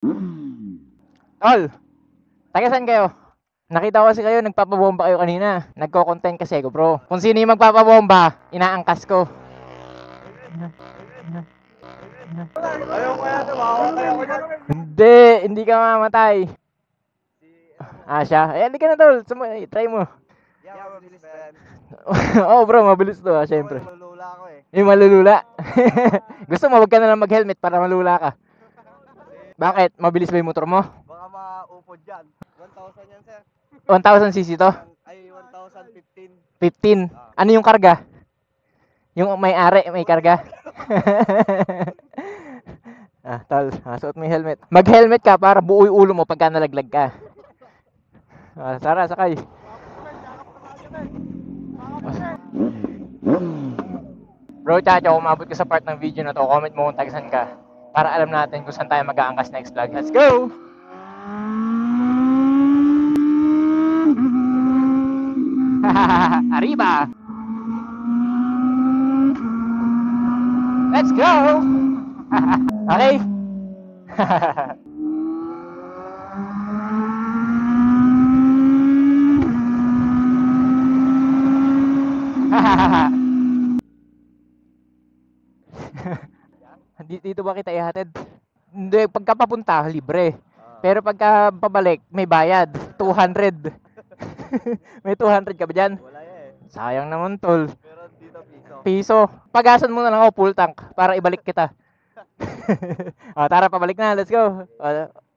Tol, taga saan kayo? Nakita ko kasi kayo, nagpapabomba kayo kanina. Nagko-content kasi ako, bro. Kung sino yung magpapabomba, inaangkas ko. Ayaw ko yan, makamatay ako dyan. Hindi ka mamamatay. Ah, siya? Eh, hindi ka na, tol. Try mo. Yeah, mabilis ba yan? Oo, bro, mabilis to, syempre. Malulula ako eh. Yung malulula. Gusto mo, wag ka na lang mag-helmet para malula ka. Bakit? Mabilis ba yung motor mo? Baka maupod dyan. 1,000 yan, sir. 1000cc to? Ay, 1,015. 15. Ano yung karga? Yung may-ari, may karga? Tol, suot mo yung helmet. Mag-helmet ka para buo yung ulo mo pagka nalaglag ka. Tara, sakay. Bro, Chacho, kung umabot ka sa part ng video na to, comment mo kung tagasan ka. Para alam natin kung saan tayo mag-aangkas next vlog. Let's go! Arriba! Let's go! Okay? Dito ba kita ihatid? Hindi, pagka papunta, libre. Pero pagka pabalik, may bayad. 200. May 200 ka ba dyan? Wala yan eh. Sayang naman, tol. Pero dito piso. Piso. Pagasan mo na lang ako full tank para ibalik kita. Tara, pabalik na. Let's go.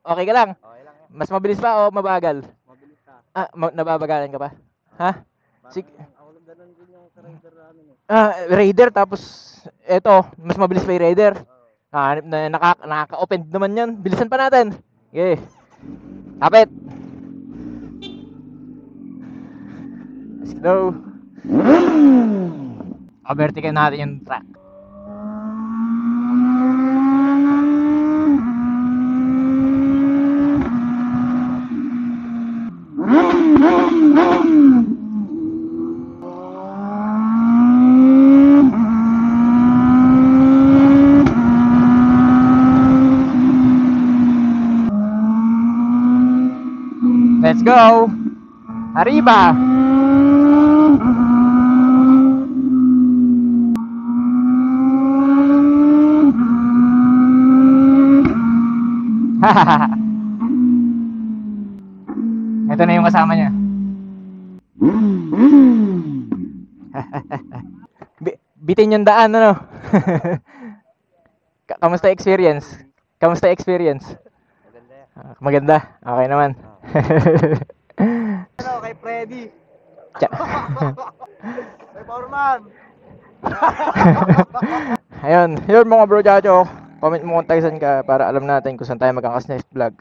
Okay ka lang? Okay lang yan. Mas mabilis pa o mabagal? Mabilis ka. Nababagalan ka pa? Ha? Sige. Ako lang ganun din yung rider namin eh. Raider tapos eto, mas mabilis pa yung Raider. Nakaka-open naman 'yan. Bilisan pa natin. Okay. Tapit. Let's go. Overtaken natin yung track. Let's go! Arriba! Ito na yung kasama niya. Bitin yung daan, ano? Kamusta experience? Kamusta experience? Maganda yan. Maganda. Okay naman. Ano, kay Freddy. Tsa- Kay Foreman. Ayun, yun mga bro, Chacho. Comment mo kung tagasan ka para alam natin kung saan tayo mag-angkas next vlog.